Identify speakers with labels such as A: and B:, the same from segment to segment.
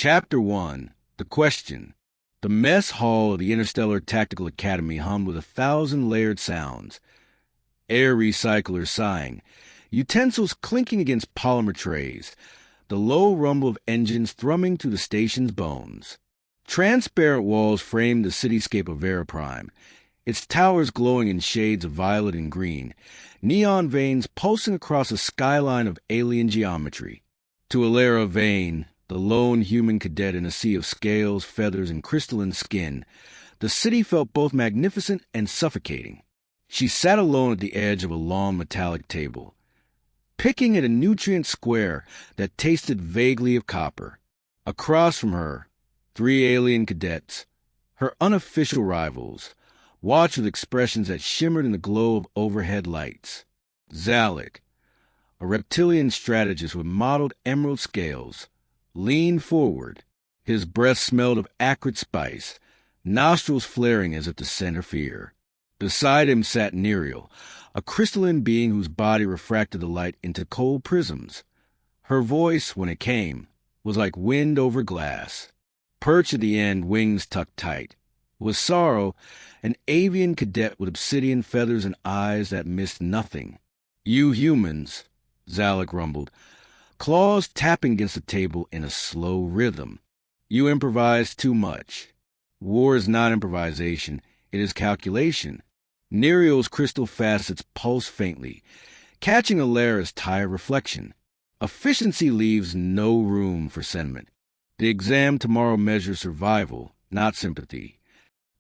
A: Chapter 1. The Question. The mess hall of the Interstellar Tactical Academy hummed with 1,000 layered sounds. Air recyclers sighing, utensils clinking against polymer trays, the low rumble of engines thrumming through the station's bones. Transparent walls framed the cityscape of Prime, its towers glowing in shades of violet and green, neon veins pulsing across a skyline of alien geometry. To Elara Veyne, the lone human cadet in a sea of scales, feathers, and crystalline skin, the city felt both magnificent and suffocating. She sat alone at the edge of a long metallic table, picking at a nutrient square that tasted vaguely of copper. Across from her, 3 alien cadets, her unofficial rivals, watched with expressions that shimmered in the glow of overhead lights. Galactic, a reptilian strategist with mottled emerald scales, leaned forward. His breath smelled of acrid spice, nostrils flaring as if to scent fear. Beside him sat Neriel, a crystalline being whose body refracted the light into cold prisms. Her voice, when it came, was like wind over glass. Perched at the end, wings tucked tight, was Sorrow, an avian cadet with obsidian feathers and eyes that missed nothing. "You humans," Galactic rumbled, claws tapping against the table in a slow rhythm. "You improvise too much. War is not improvisation, it is calculation." Neriel's crystal facets pulsed faintly, catching Elara's tired reflection. Efficiency leaves no room for sentiment. The exam tomorrow measures survival, not sympathy.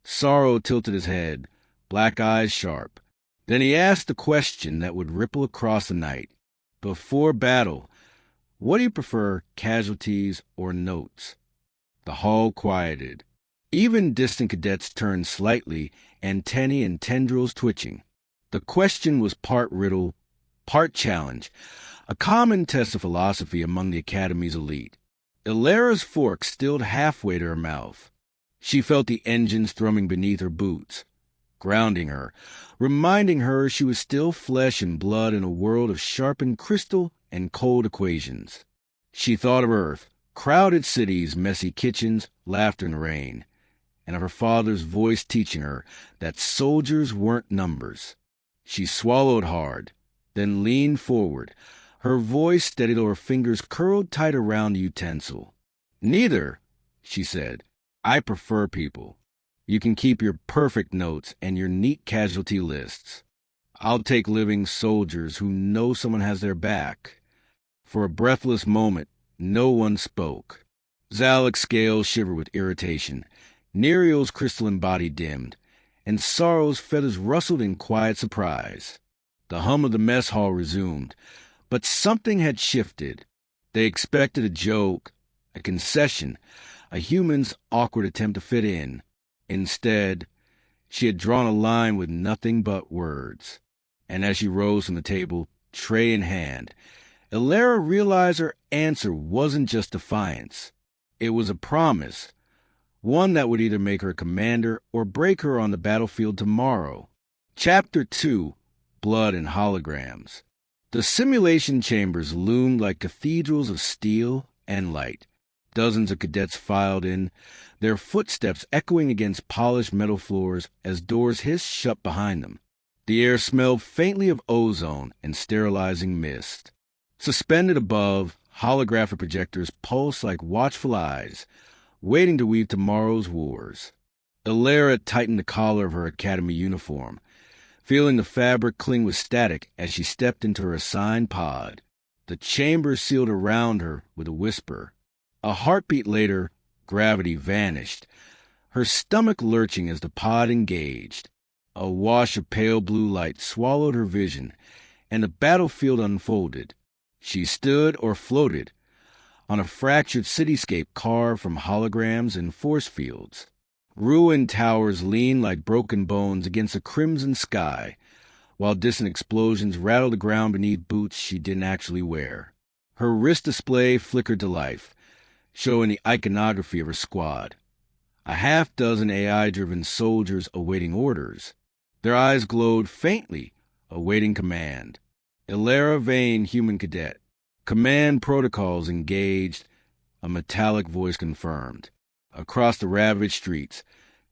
A: Sorrow tilted his head, black eyes sharp. Then he asked the question that would ripple across the night. "Before battle, what do you prefer, casualties or notes?" The hall quieted. Even distant cadets turned slightly, antennae and tendrils twitching. The question was part riddle, part challenge, a common test of philosophy among the Academy's elite. Elara's fork stilled halfway to her mouth. She felt the engines thrumming beneath her boots, grounding her, reminding her she was still flesh and blood in a world of sharpened crystal and cold equations. She thought of Earth, crowded cities, messy kitchens, laughter and rain, and of her father's voice teaching her that soldiers weren't numbers. She swallowed hard, then leaned forward, her voice steady though her fingers curled tight around the utensil. "Neither," she said. "I prefer people. You can keep your perfect notes and your neat casualty lists. I'll take living soldiers who know someone has their back." For a breathless moment, no one spoke. Galactic's scales shivered with irritation. Neriel's crystalline body dimmed, and Sorrow's feathers rustled in quiet surprise. The hum of the mess hall resumed, but something had shifted. They expected a joke, a concession, a human's awkward attempt to fit in. Instead, she had drawn a line with nothing but words. And as she rose from the table, tray in hand, Elara realized her answer wasn't just defiance. It was a promise, one that would either make her commander or break her on the battlefield tomorrow. Chapter 2. Blood and Holograms. The simulation chambers loomed like cathedrals of steel and light. Dozens of cadets filed in, their footsteps echoing against polished metal floors as doors hissed shut behind them. The air smelled faintly of ozone and sterilizing mist. Suspended above, holographic projectors pulsed like watchful eyes, waiting to weave tomorrow's wars. Elara tightened the collar of her academy uniform, feeling the fabric cling with static as she stepped into her assigned pod. The chamber sealed around her with a whisper. A heartbeat later, gravity vanished, her stomach lurching as the pod engaged. A wash of pale blue light swallowed her vision, and the battlefield unfolded. She stood or floated on a fractured cityscape carved from holograms and force fields. Ruined towers leaned like broken bones against a crimson sky, while distant explosions rattled the ground beneath boots she didn't actually wear. Her wrist display flickered to life, showing the iconography of her squad. A half-dozen AI-driven soldiers awaiting orders. Their eyes glowed faintly, awaiting command. Elara Veyne, human cadet. Command protocols engaged. A metallic voice confirmed. Across the ravaged streets,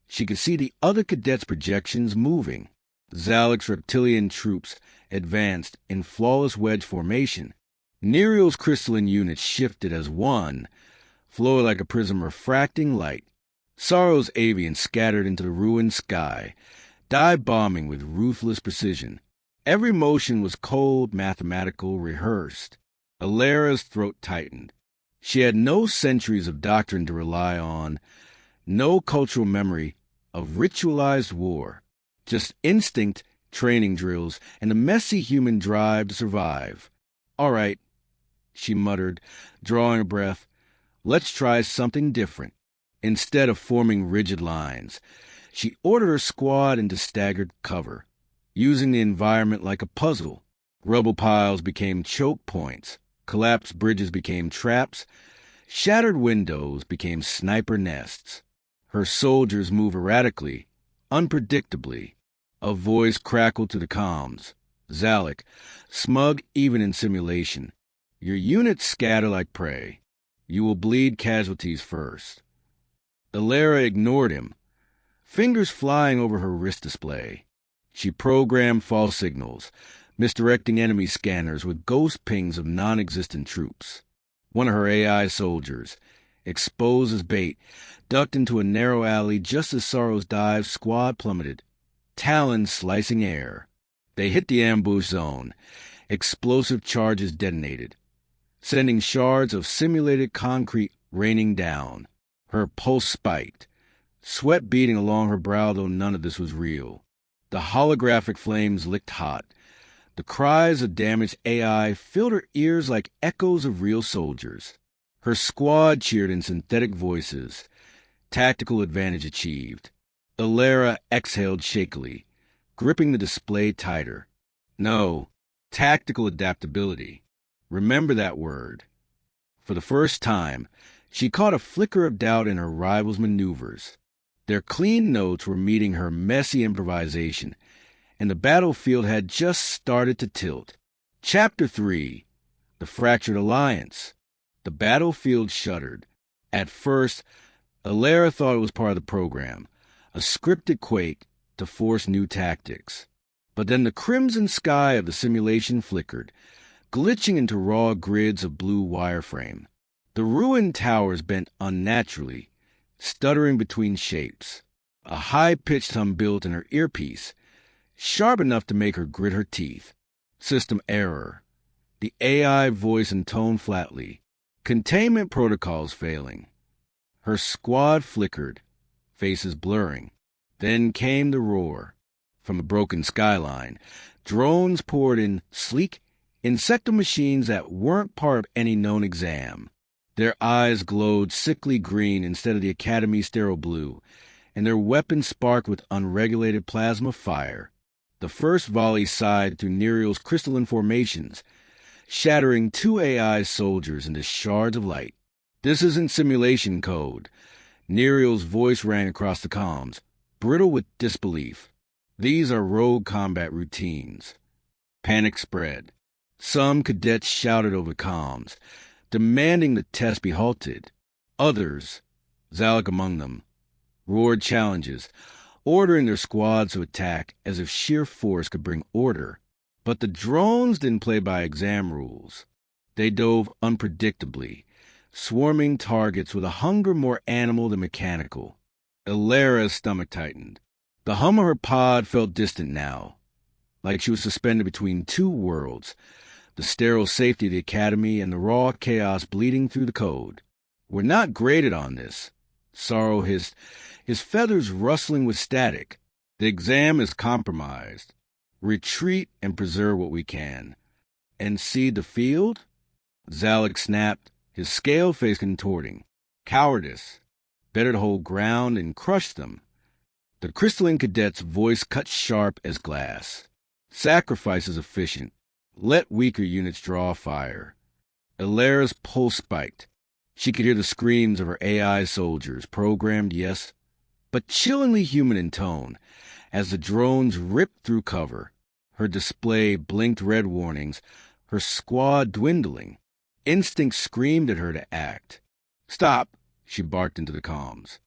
A: she could see the other cadets' projections moving. Zalek's reptilian troops advanced in flawless wedge formation. Neriel's crystalline units shifted as one, flowed like a prism refracting light. Sorrow's avians scattered into the ruined sky, dive-bombing with ruthless precision. Every motion was cold, mathematical, rehearsed. Elara's throat tightened. She had no centuries of doctrine to rely on, no cultural memory of ritualized war, just instinct, training drills, and a messy human drive to survive. "All right," she muttered, drawing a breath. "Let's try something different." Instead of forming rigid lines, she ordered her squad into staggered cover, using the environment like a puzzle. Rubble piles became choke points, collapsed bridges became traps, shattered windows became sniper nests. Her soldiers moved erratically, unpredictably. A voice crackled to the comms. "Zalek, smug even in simulation. Your units scatter like prey. You will bleed casualties first." Elara ignored him, fingers flying over her wrist display. She programmed false signals, misdirecting enemy scanners with ghost pings of non-existent troops. One of her AI soldiers, exposed as bait, ducked into a narrow alley just as Sorrow's dive squad plummeted, talons slicing air. They hit the ambush zone. Explosive charges detonated, sending shards of simulated concrete raining down. Her pulse spiked, sweat beading along her brow, though none of this was real. The holographic flames licked hot. The cries of damaged AI filled her ears like echoes of real soldiers. Her squad cheered in synthetic voices. Tactical advantage achieved. Elara exhaled shakily, gripping the display tighter. No, tactical adaptability. Remember that word. For the first time, she caught a flicker of doubt in her rivals' maneuvers. Their clean notes were meeting her messy improvisation, and the battlefield had just started to tilt. Chapter 3. The Fractured Alliance. The battlefield shuddered. At first, Elara thought it was part of the program, a scripted quake to force new tactics. But then the crimson sky of the simulation flickered, glitching into raw grids of blue wireframe. The ruined towers bent unnaturally, stuttering between shapes. A high-pitched hum built in her earpiece, sharp enough to make her grit her teeth. System error. The AI voice intoned flatly. Containment protocols failing. Her squad flickered, faces blurring. Then came the roar. From the broken skyline, drones poured in sleek, insectal machines that weren't part of any known exam. Their eyes glowed sickly green instead of the Academy's sterile blue, and their weapons sparked with unregulated plasma fire. The first volley sighed through Neriel's crystalline formations, shattering 2 AI soldiers into shards of light. "This isn't simulation code." Neriel's voice rang across the comms, brittle with disbelief. "These are rogue combat routines." Panic spread. Some cadets shouted over comms, demanding the test be halted. Others, Zalek among them, roared challenges, ordering their squads to attack as if sheer force could bring order. But the drones didn't play by exam rules. They dove unpredictably, swarming targets with a hunger more animal than mechanical. Elara's stomach tightened. The hum of her pod felt distant now, like she was suspended between 2 worlds, the sterile safety of the Academy and the raw chaos bleeding through the code. "We're not graded on this," Sorrow hissed, his feathers rustling with static. "The exam is compromised. Retreat and preserve what we can." "And cede the field?" Zalek snapped, his scale face contorting. "Cowardice. Better to hold ground and crush them." The crystalline cadet's voice cut sharp as glass. "Sacrifice is efficient. Let weaker units draw fire." Elara's pulse spiked. She could hear the screams of her AI soldiers, programmed, yes, but chillingly human in tone, as the drones ripped through cover. Her display blinked red warnings, her squad dwindling. Instinct screamed at her to act. Stop, she barked into the comms.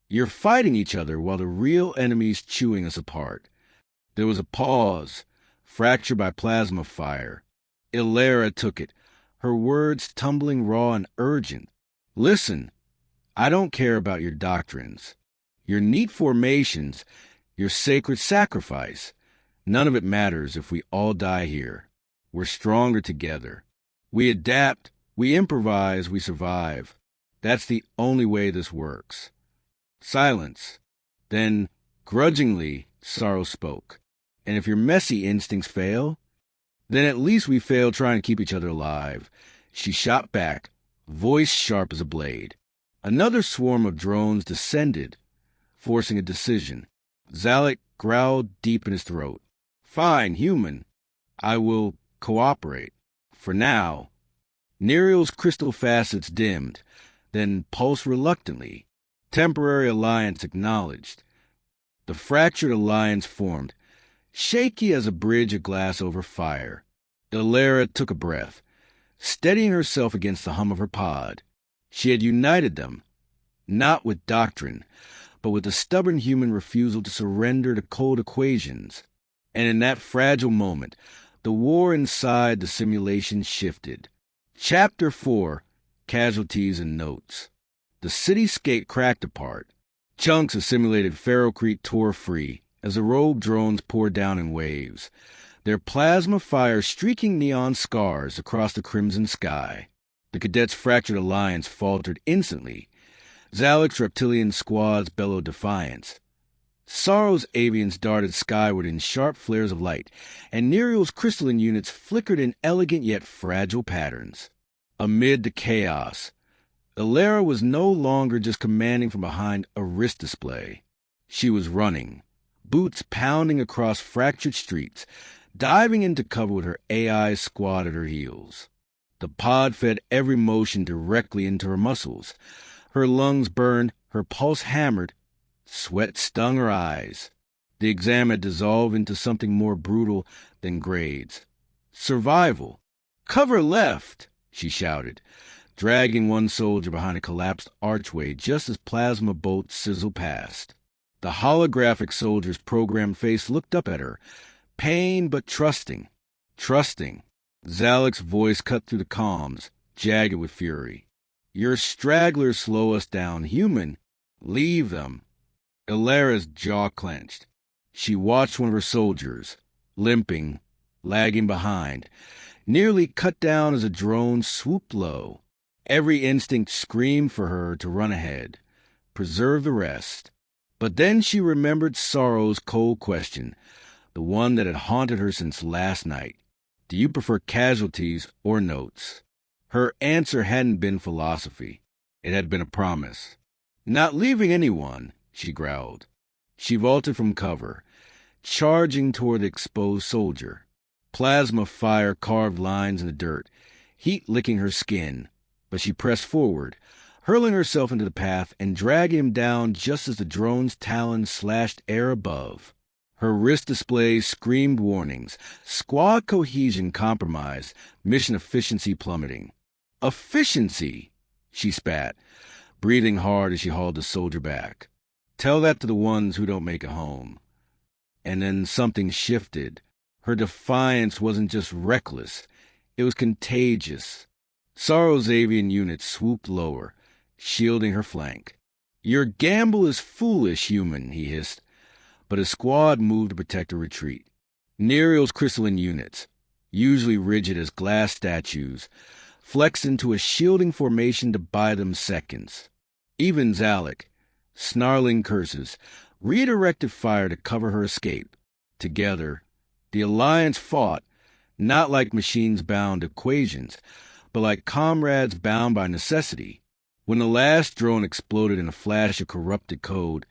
A: You're fighting each other while the real enemy's chewing us apart. There was a pause, fractured by plasma fire. Elara took it, her words tumbling raw and urgent. Listen, I don't care about your doctrines, your neat formations, your sacred sacrifice. None of it matters if we all die here. We're stronger together. We adapt, we improvise, we survive. That's the only way this works. Silence. Then, grudgingly, Sorrow spoke. And if your messy instincts fail, then at least we failed trying to keep each other alive. She shot back, voice sharp as a blade. Another swarm of drones descended, forcing a decision. Zalek growled deep in his throat. Fine, human. I will cooperate. For now. Neriel's crystal facets dimmed, then pulsed reluctantly. Temporary alliance acknowledged. The fractured alliance formed, shaky as a bridge of glass over fire. Elara took a breath, steadying herself against the hum of her pod. She had united them, not with doctrine, but with the stubborn human refusal to surrender to cold equations. And in that fragile moment, the war inside the simulation shifted. Chapter 4, Casualties and Notes. The cityscape cracked apart. Chunks of simulated ferrocrete tore free as the rogue drones poured down in waves, their plasma fire streaking neon scars across the crimson sky. The cadets' fractured alliance faltered instantly. Zalek's reptilian squads bellowed defiance. Sorrow's avians darted skyward in sharp flares of light, and Neriel's crystalline units flickered in elegant yet fragile patterns. Amid the chaos, Elara was no longer just commanding from behind a wrist display. She was running, boots pounding across fractured streets, diving into cover with her AI squad at her heels. The pod fed every motion directly into her muscles. Her lungs burned, her pulse hammered, sweat stung her eyes. The exam had dissolved into something more brutal than grades. Survival. Cover left, she shouted, dragging one soldier behind a collapsed archway just as plasma bolts sizzled past. The holographic soldier's programmed face looked up at her, pained but trusting. Trusting. Zalek's voice cut through the comms, jagged with fury. Your stragglers slow us down, human. Leave them. Elara's jaw clenched. She watched one of her soldiers, limping, lagging behind, nearly cut down as a drone swooped low. Every instinct screamed for her to run ahead, preserve the rest. But then she remembered Sorrow's cold question, the one that had haunted her since last night. Do you prefer casualties or notes? Her answer hadn't been philosophy. It had been a promise. Not leaving anyone, she growled. She vaulted from cover, charging toward the exposed soldier. Plasma fire carved lines in the dirt, heat licking her skin. But she pressed forward, hurling herself into the path and dragging him down just as the drone's talons slashed air above. Her wrist display screamed warnings, squad cohesion compromised, mission efficiency plummeting. Efficiency, she spat, breathing hard as she hauled the soldier back. Tell that to the ones who don't make it home. And then something shifted. Her defiance wasn't just reckless, it was contagious. Sorrow's avian unit swooped lower, shielding her flank. Your gamble is foolish, human, he hissed, but his squad moved to protect her retreat. Neriel's crystalline units, usually rigid as glass statues, flexed into a shielding formation to buy them seconds. Even Zalek, snarling curses, redirected fire to cover her escape. Together, the Alliance fought, not like machines bound to equations, but like comrades bound by necessity. When the last drone exploded in a flash of corrupted code,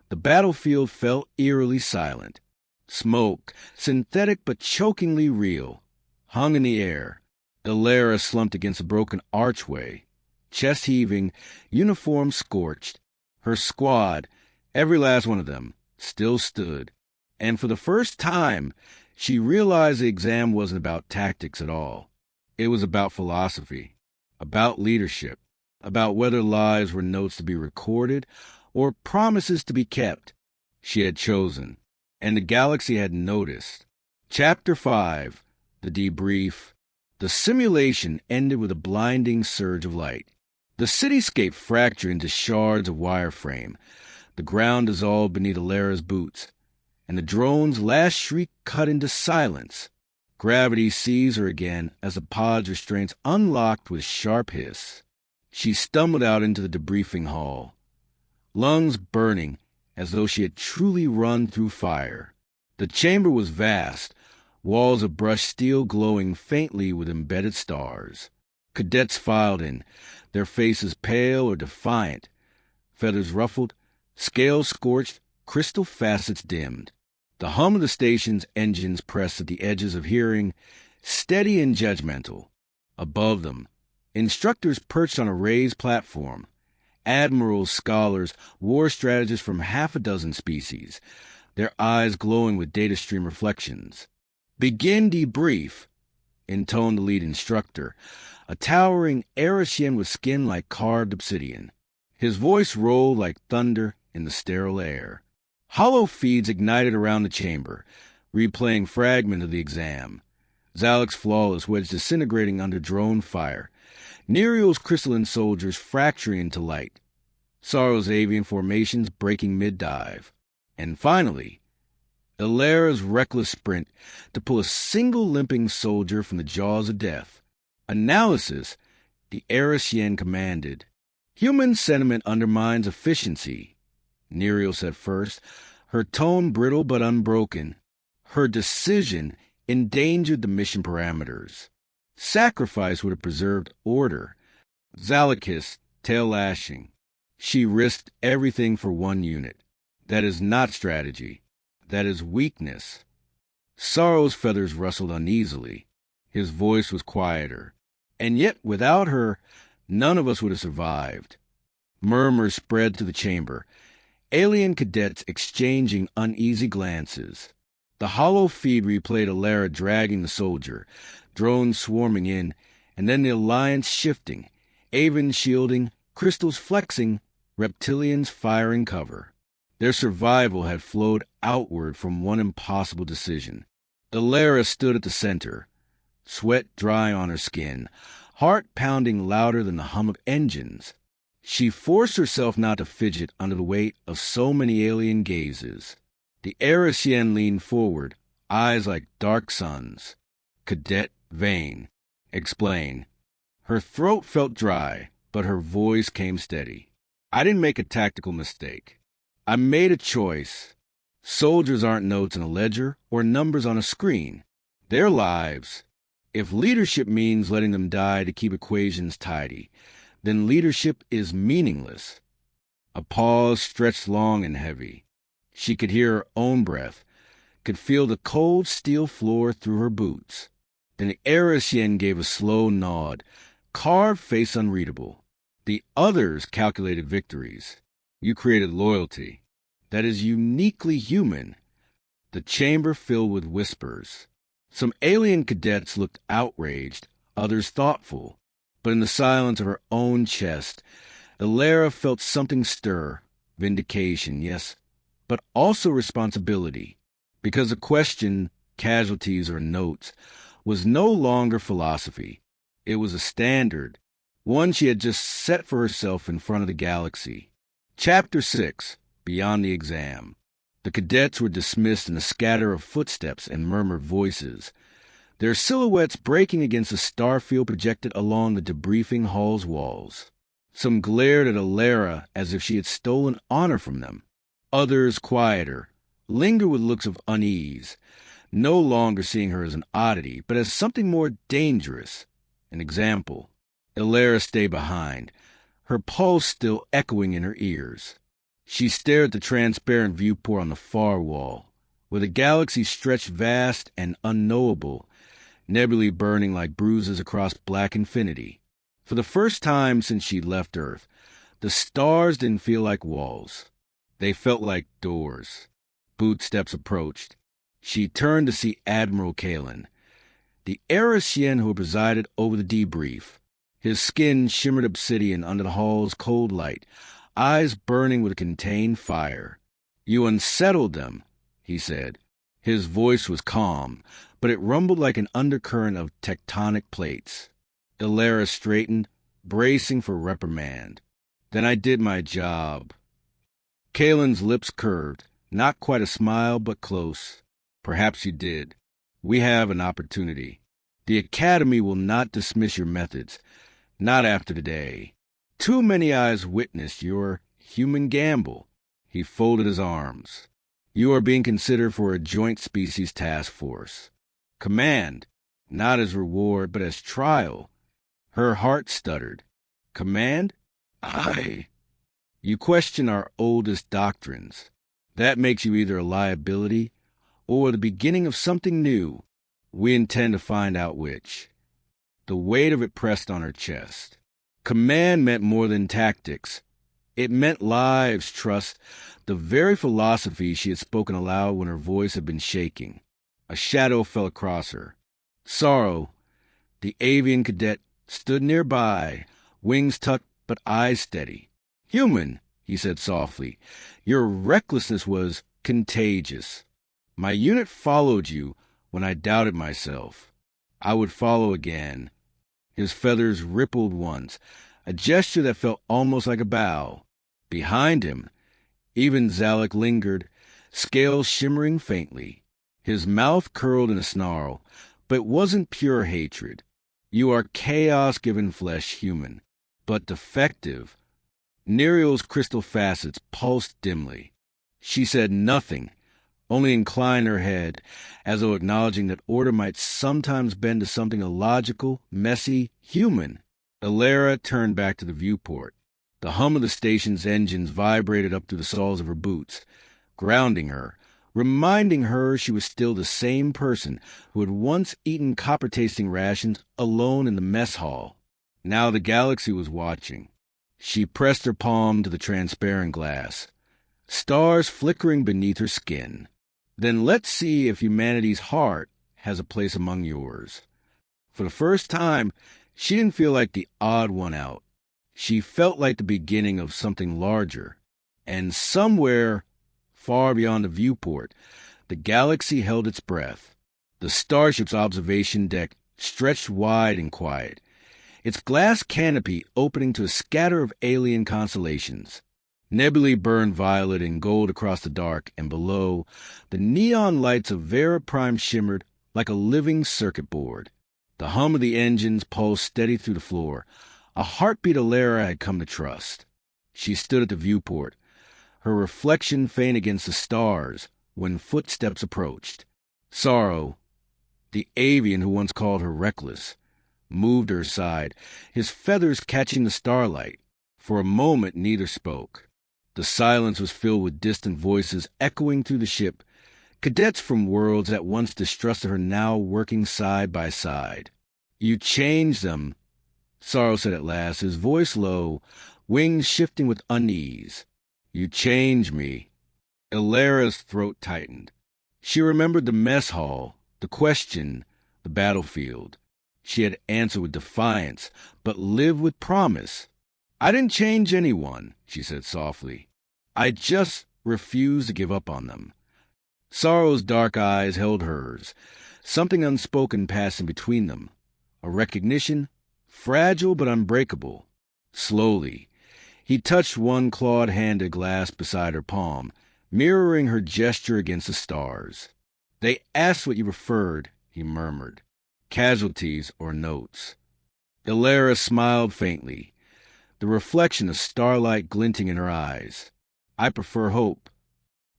A: the battlefield fell eerily silent. Smoke, synthetic but chokingly real, hung in the air. Elara slumped against a broken archway, chest heaving, uniform scorched. Her squad, every last one of them, still stood. And for the first time, she realized the exam wasn't about tactics at all. It was about philosophy, about leadership. about whether lives were notes to be recorded or promises to be kept. She had chosen, and the galaxy had noticed. Chapter 5, The Debrief. The simulation ended with a blinding surge of light. The cityscape fractured into shards of wireframe. The ground dissolved beneath Elara's boots, and the drone's last shriek cut into silence. Gravity seized her again as the pod's restraints unlocked with sharp hiss. She stumbled out into the debriefing hall, lungs burning as though she had truly run through fire. The chamber was vast, walls of brushed steel glowing faintly with embedded stars. Cadets filed in, their faces pale or defiant, feathers ruffled, scales scorched, crystal facets dimmed. The hum of the station's engines pressed at the edges of hearing, steady and judgmental. Above them, instructors perched on a raised platform, admirals, scholars, war strategists from half a dozen species, their eyes glowing with data stream reflections. "Begin debrief," intoned the lead instructor, a towering Elara with skin like carved obsidian. His voice rolled like thunder in the sterile air. Hollow feeds ignited around the chamber, replaying fragments of the exam. Zalek's flawless wedge disintegrating under drone fire. Neriel's crystalline soldiers fracturing into light. Sorrow's avian formations breaking mid-dive. And finally, Elara's reckless sprint to pull a single limping soldier from the jaws of death. Analysis, the Elara commanded. "Human sentiment undermines efficiency," Neriel said first, her tone brittle but unbroken. Her decision endangered the mission parameters. Sacrifice would have preserved order. Zalek hissed, tail lashing. She risked everything for one unit. That is not strategy. That is weakness. Sorrow's feathers rustled uneasily. His voice was quieter. And yet, without her, none of us would have survived. Murmurs spread through the chamber, alien cadets exchanging uneasy glances. The hollow feed replayed Elara dragging the soldier, drones swarming in, and then the alliance shifting, Avens shielding, crystals flexing, reptilians firing cover. Their survival had flowed outward from one impossible decision. Elara stood at the center, sweat dry on her skin, heart pounding louder than the hum of engines. She forced herself not to fidget under the weight of so many alien gazes. The Elara leaned forward, eyes like dark suns. "Cadet Veyne, explain." Her throat felt dry, but her voice came steady. "I didn't make a tactical mistake. I made a choice. Soldiers aren't notes in a ledger or numbers on a screen. They're lives. If leadership means letting them die to keep equations tidy, then leadership is meaningless." A pause stretched long and heavy. She could hear her own breath, could feel the cold steel floor through her boots. Then the Elara gave a slow nod, carved face unreadable. "The others calculated victories. You created loyalty. That is uniquely human." The chamber filled with whispers. Some alien cadets looked outraged, others thoughtful. But in the silence of her own chest, Elara felt something stir. Vindication, yes, but also responsibility. Because the question, casualties or notes, was no longer philosophy. It was a standard, one she had just set for herself in front of the galaxy. Chapter 6, Beyond the Exam. The cadets were dismissed in a scatter of footsteps and murmured voices, their silhouettes breaking against the starfield projected along the debriefing hall's walls. Some glared at Elara as if she had stolen honor from them. Others, quieter, lingered with looks of unease, no longer seeing her as an oddity, but as something more dangerous. An example. Elara stayed behind, her pulse still echoing in her ears. She stared at the transparent viewport on the far wall, where the galaxy stretched vast and unknowable, nebulae burning like bruises across black infinity. For the first time since she'd left Earth, the stars didn't feel like walls. They felt like doors. Bootsteps approached. She turned to see Admiral Kalen, the Elara who had presided over the debrief. His skin shimmered obsidian under the hall's cold light, eyes burning with a contained fire. "You unsettled them," he said. His voice was calm, but it rumbled like an undercurrent of tectonic plates. Elara straightened, bracing for reprimand. "Then I did my job." Kalen's lips curved, not quite a smile, but close. "Perhaps you did. We have an opportunity. The Academy will not dismiss your methods, not after today. Too many eyes witnessed your human gamble." He folded his arms. "You are being considered for a joint species task force. Command, not as reward, but as trial." Her heart stuttered. "Command? You question our oldest doctrines. That makes you either a liability or the beginning of something new. We intend to find out which." The weight of it pressed on her chest. Command meant more than tactics. It meant lives, trust, the very philosophy she had spoken aloud when her voice had been shaking. A shadow fell across her. Sorrow, the avian cadet, stood nearby, wings tucked but eyes steady. "Human," he said softly, "your recklessness was contagious. My unit followed you when I doubted myself. I would follow again." His feathers rippled once, a gesture that felt almost like a bow. Behind him, even Zalek lingered, scales shimmering faintly. His mouth curled in a snarl, but it wasn't pure hatred. "You are chaos-given flesh human, but defective." Neriel's crystal facets pulsed dimly. She said nothing, only inclined her head, as though acknowledging that order might sometimes bend to something illogical, messy, human. Elara turned back to the viewport. The hum of the station's engines vibrated up through the soles of her boots, grounding her, reminding her she was still the same person who had once eaten copper-tasting rations alone in the mess hall. Now the galaxy was watching. She pressed her palm to the transparent glass, stars flickering beneath her skin. "Then let's see if humanity's heart has a place among yours." For the first time, she didn't feel like the odd one out. She felt like the beginning of something larger. And somewhere, far beyond the viewport, the galaxy held its breath. The Starship's observation deck stretched wide and quiet, its glass canopy opening to a scatter of alien constellations. Nebulae burned violet and gold across the dark, and below, the neon lights of Vera Prime shimmered like a living circuit board. The hum of the engines pulsed steady through the floor, a heartbeat Elara had come to trust. She stood at the viewport, her reflection faint against the stars, when footsteps approached. Sorrow, the avian who once called her reckless, moved to her side, his feathers catching the starlight. For a moment neither spoke. The silence was filled with distant voices echoing through the ship, cadets from worlds that once distrusted her now working side by side. "You changed them," Sorrow said at last, his voice low, wings shifting with unease. "You changed me." Elara's throat tightened. She remembered the mess hall, the question, the battlefield. She had answered with defiance, but lived with promise. "I didn't change anyone," she said softly. "I just refused to give up on them." Sorrow's dark eyes held hers, something unspoken passing between them. A recognition, fragile but unbreakable. Slowly, he touched one clawed-handed glass beside her palm, mirroring her gesture against the stars. "They asked what you preferred," he murmured. "Casualties or notes." Elara smiled faintly, the reflection of starlight glinting in her eyes. "I prefer hope."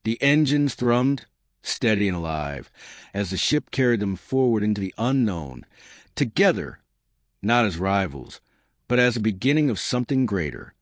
A: The engines thrummed, steady and alive, as the ship carried them forward into the unknown, together, not as rivals, but as a beginning of something greater.